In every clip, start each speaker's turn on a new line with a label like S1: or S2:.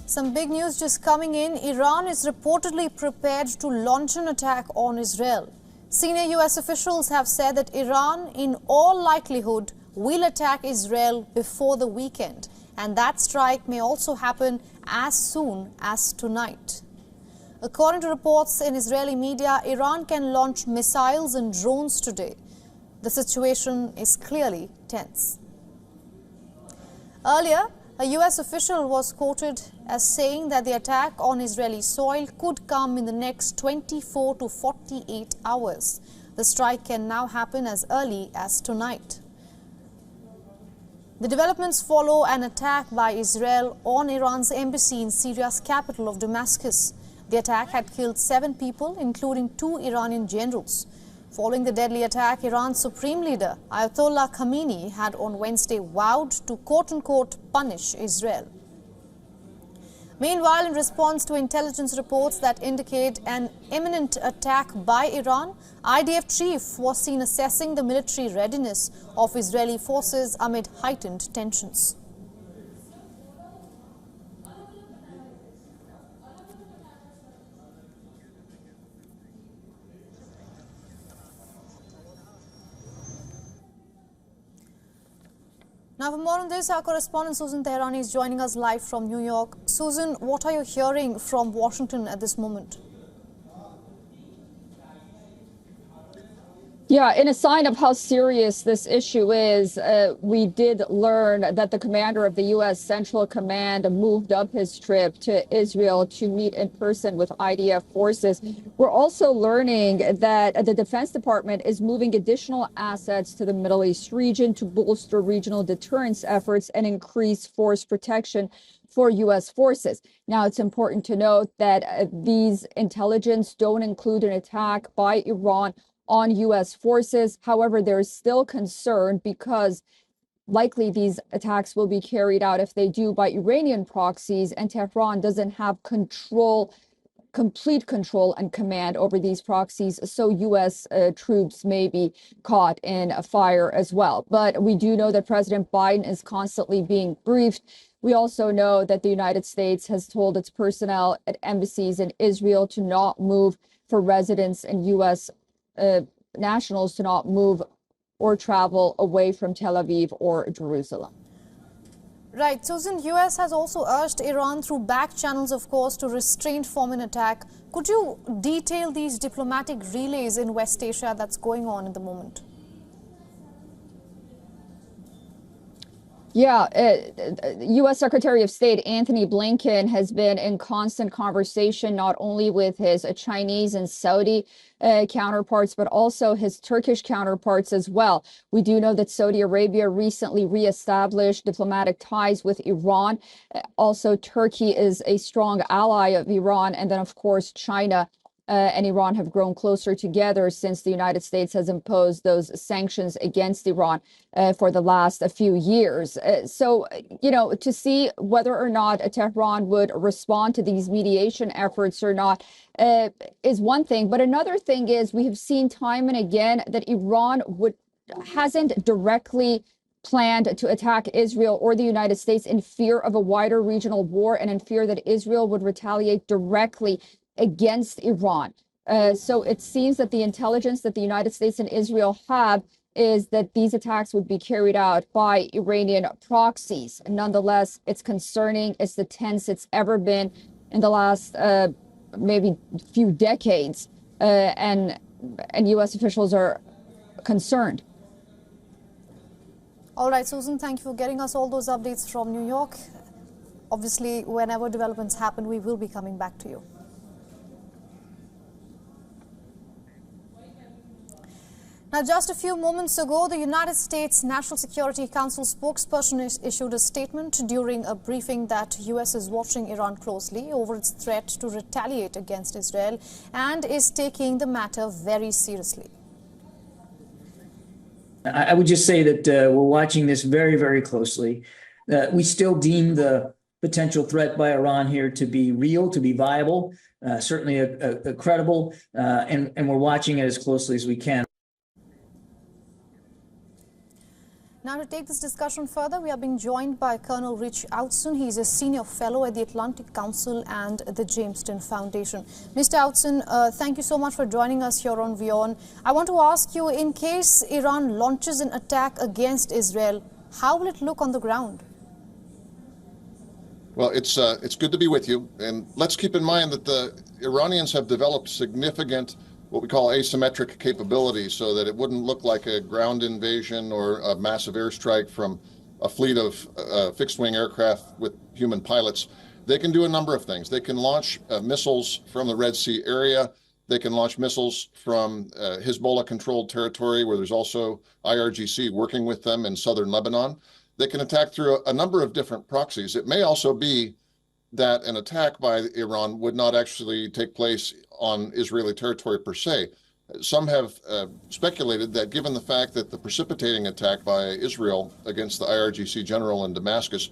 S1: Some big news just coming in. Iran is reportedly prepared to launch an attack on Israel. Senior US officials have said that Iran, in all likelihood, will attack Israel before the weekend. And that strike may also happen as soon as tonight. According to reports in Israeli media, Iran can launch missiles and drones today. The situation is clearly tense. Earlier, a US official was quoted as saying that the attack on Israeli soil could come in the next 24 to 48 hours. The strike can now happen as early as tonight. The developments follow an attack by Israel on Iran's embassy in Syria's capital of Damascus. The attack had killed 7 people, including 2 Iranian generals. Following the deadly attack, Iran's supreme leader, Ayatollah Khamenei, had on Wednesday vowed to quote-unquote punish Israel. Meanwhile, in response to intelligence reports that indicate an imminent attack by Iran, IDF chief was seen assessing the military readiness of Israeli forces amid heightened tensions. Now, for more on this, our correspondent Susan Teherani is joining us live from New York. Susan, what are you hearing from Washington at this moment?
S2: Yeah, in a sign of how serious this issue is, we did learn that the commander of the U.S. Central Command moved up his trip to Israel to meet in person with IDF forces. We're also learning that the Defense Department is moving additional assets to the Middle East region to bolster regional deterrence efforts and increase force protection for U.S. forces. Now, it's important to note that these intelligence don't include an attack by Iran on U.S. forces. However, there is still concern because likely these attacks will be carried out, if they do, by Iranian proxies, and Tehran doesn't have complete control and command over these proxies, so U.S. troops may be caught in a fire as well. But we do know that President Biden is constantly being briefed. We also know that the United States has told its personnel at embassies in Israel to not move, for residents and U.S. nationals to not move or travel away from Tel Aviv or Jerusalem.
S1: Right. Susan, U.S. has also urged Iran through back channels, of course, to restrain from an attack. Could you detail these diplomatic relays in West Asia that's going on at the moment?
S2: Yeah, U.S. Secretary of State Anthony Blinken has been in constant conversation not only with his Chinese and Saudi counterparts, but also his Turkish counterparts as well. We do know that Saudi Arabia recently reestablished diplomatic ties with Iran. Also, Turkey is a strong ally of Iran. And then, of course, China and Iran have grown closer together since the United States has imposed those sanctions against Iran for the last few years. So, you know, to see whether or not Tehran would respond to these mediation efforts or not is one thing. But another thing is we have seen time and again that Iran hasn't directly planned to attack Israel or the United States in fear of a wider regional war and in fear that Israel would retaliate directly against Iran. So it seems that the intelligence that the United States and Israel have is that these attacks would be carried out by Iranian proxies. Nonetheless, it's concerning. It's the tense it's ever been in the last maybe few decades. And U.S. officials are concerned.
S1: All right, Susan, thank you for getting us all those updates from New York. Obviously, whenever developments happen, we will be coming back to you. Now, just a few moments ago, the United States National Security Council spokesperson issued a statement during a briefing that U.S. is watching Iran closely over its threat to retaliate against Israel and is taking the matter very seriously.
S3: I would just say that we're watching this very, very closely. We still deem the potential threat by Iran here to be real, to be viable, certainly a credible, and we're watching it as closely as we can.
S1: Now, to take this discussion further, we are being joined by Colonel Rich Outzen. He is a senior fellow at the Atlantic Council and the Jamestown Foundation. Mr. Outzen, thank you so much for joining us here on WION. I want to ask you, in case Iran launches an attack against Israel, how will it look on the ground?
S4: Well, it's good to be with you. And let's keep in mind that the Iranians have developed significant what we call asymmetric capability so that it wouldn't look like a ground invasion or a massive airstrike from a fleet of fixed-wing aircraft with human pilots. They can do a number of things. They can launch missiles from the Red Sea area. They can launch missiles from Hezbollah-controlled territory where there's also IRGC working with them in southern Lebanon. They can attack through a number of different proxies. It may also be that an attack by Iran would not actually take place on Israeli territory per se. Some have speculated that given the fact that the precipitating attack by Israel against the IRGC general in Damascus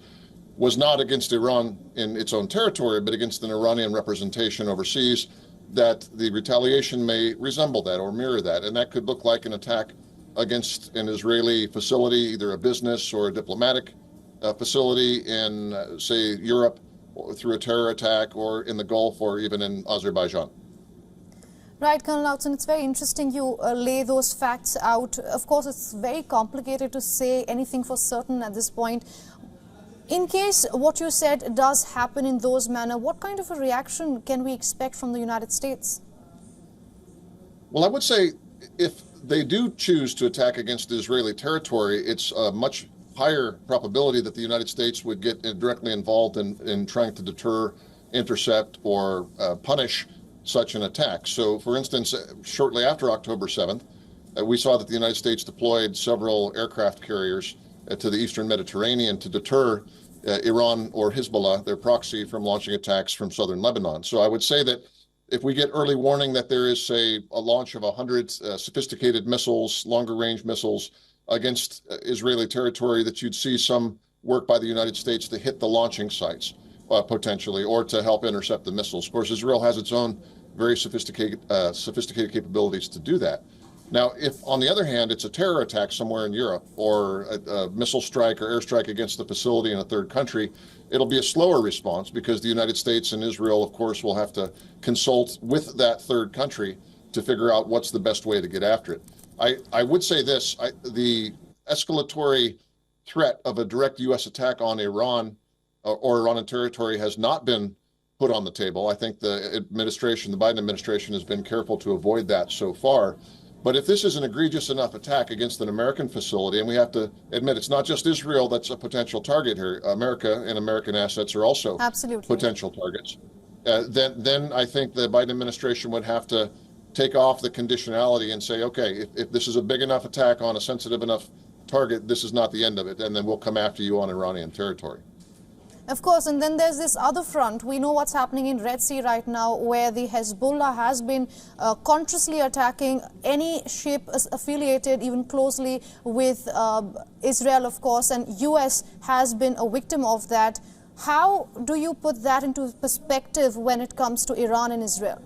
S4: was not against Iran in its own territory, but against an Iranian representation overseas, that the retaliation may resemble that or mirror that. And that could look like an attack against an Israeli facility, either a business or a diplomatic facility in, say, Europe, or through a terror attack, or in the Gulf, or even in Azerbaijan.
S1: Right, Colonel Outzen, it's very interesting you lay those facts out. Of course, it's very complicated to say anything for certain at this point. In case what you said does happen in those manner, what kind of a reaction can we expect from the United States?
S4: Well, I would say if they do choose to attack against Israeli territory, it's a much higher probability that the United States would get directly involved in trying to deter, intercept, or punish such an attack. So, for instance, shortly after October 7th, we saw that the United States deployed several aircraft carriers to the eastern Mediterranean to deter Iran or Hezbollah, their proxy, from launching attacks from southern Lebanon. So I would say that if we get early warning that there is, say, a launch of 100 sophisticated missiles, longer-range missiles, against Israeli territory, that you'd see some work by the United States to hit the launching sites, potentially, or to help intercept the missiles. Of course, Israel has its own very sophisticated capabilities to do that. Now, if, on the other hand, it's a terror attack somewhere in Europe, or a missile strike or airstrike against the facility in a third country, it'll be a slower response because the United States and Israel, of course, will have to consult with that third country to figure out what's the best way to get after it. I would say this, the escalatory threat of a direct U.S. attack on Iran or Iranian territory has not been put on the table. I think the administration, the Biden administration, has been careful to avoid that so far. But if this is an egregious enough attack against an American facility, and we have to admit it's not just Israel that's a potential target here, America and American assets are also potential targets, then I think the Biden administration would have to take off the conditionality and say, okay, if this is a big enough attack on a sensitive enough target, this is not the end of it, and then we'll come after you on Iranian territory.
S1: Of course, and then there's this other front. We know what's happening in Red Sea right now, where the Hezbollah has been consciously attacking any ship affiliated even closely with Israel, of course, and U.S. has been a victim of that. How do you put that into perspective when it comes to Iran and Israel?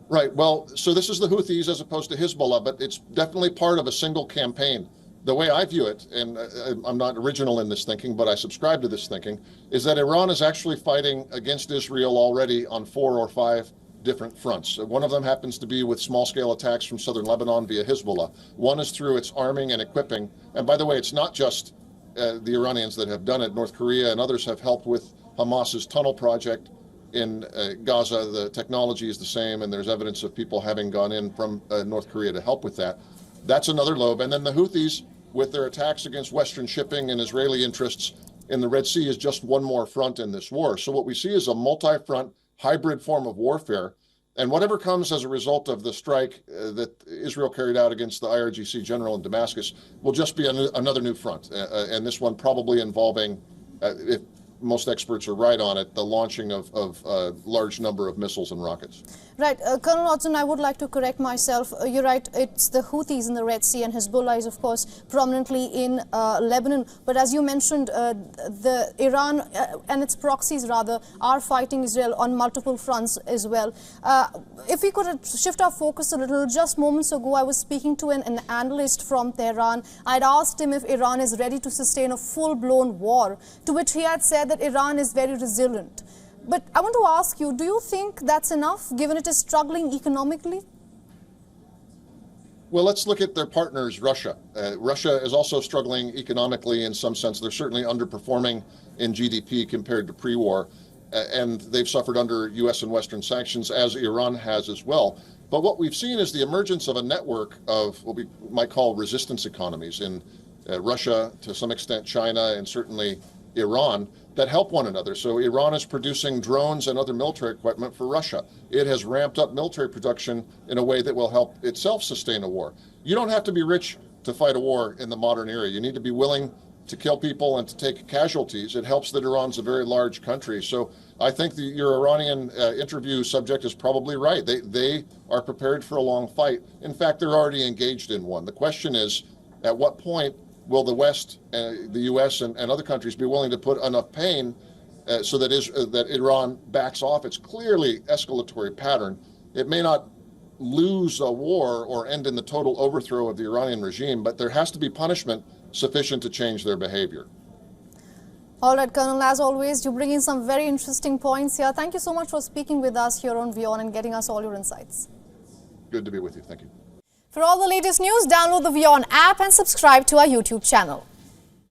S4: Right. Well, so this is the Houthis as opposed to Hezbollah, but it's definitely part of a single campaign. The way I view it, and I'm not original in this thinking, but I subscribe to this thinking, is that Iran is actually fighting against Israel already on 4 or 5 different fronts. One of them happens to be with small-scale attacks from southern Lebanon via Hezbollah. One is through its arming and equipping. And by the way, it's not just the Iranians that have done it. North Korea and others have helped with Hamas's tunnel project in Gaza. The technology is the same, and there's evidence of people having gone in from North Korea to help with that. That's another lobe. And then the Houthis, with their attacks against Western shipping and Israeli interests in the Red Sea, is just one more front in this war. So what we see is a multi-front hybrid form of warfare. And whatever comes as a result of the strike that Israel carried out against the IRGC general in Damascus will just be another new front. And this one probably involving, if most experts are right on it, the launching of a large number of missiles and rockets.
S1: Right. Colonel Watson, I would like to correct myself. You're right, it's the Houthis in the Red Sea, and Hezbollah is, of course, prominently in Lebanon. But as you mentioned, the Iran and its proxies, rather, are fighting Israel on multiple fronts as well. If we could shift our focus a little, just moments ago, I was speaking to an analyst from Tehran. I'd asked him if Iran is ready to sustain a full-blown war, to which he had said that Iran is very resilient. But I want to ask you, do you think that's enough, given it is struggling economically?
S4: Well, let's look at their partners, Russia. Russia is also struggling economically in some sense. They're certainly underperforming in GDP compared to pre-war, and they've suffered under U.S. and Western sanctions, as Iran has as well. But what we've seen is the emergence of a network of what we might call resistance economies in Russia, to some extent China, and certainly Iran, that help one another. So Iran is producing drones and other military equipment for Russia. It has ramped up military production in a way that will help itself sustain a war. You don't have to be rich to fight a war in the modern era. You need to be willing to kill people and to take casualties. It helps that Iran's a very large country. So I think your Iranian interview subject is probably right. They are prepared for a long fight. In fact, they're already engaged in one. The question is, at what point will the West, the U.S. and other countries be willing to put enough pain so that Iran backs off its clearly escalatory pattern? It may not lose a war or end in the total overthrow of the Iranian regime, but there has to be punishment sufficient to change their behavior.
S1: All right, Colonel, as always, you bring in some very interesting points here. Thank you so much for speaking with us here on WION and getting us all your insights.
S4: Good to be with you. Thank you.
S1: For all the latest news, download the WION app and subscribe to our YouTube channel.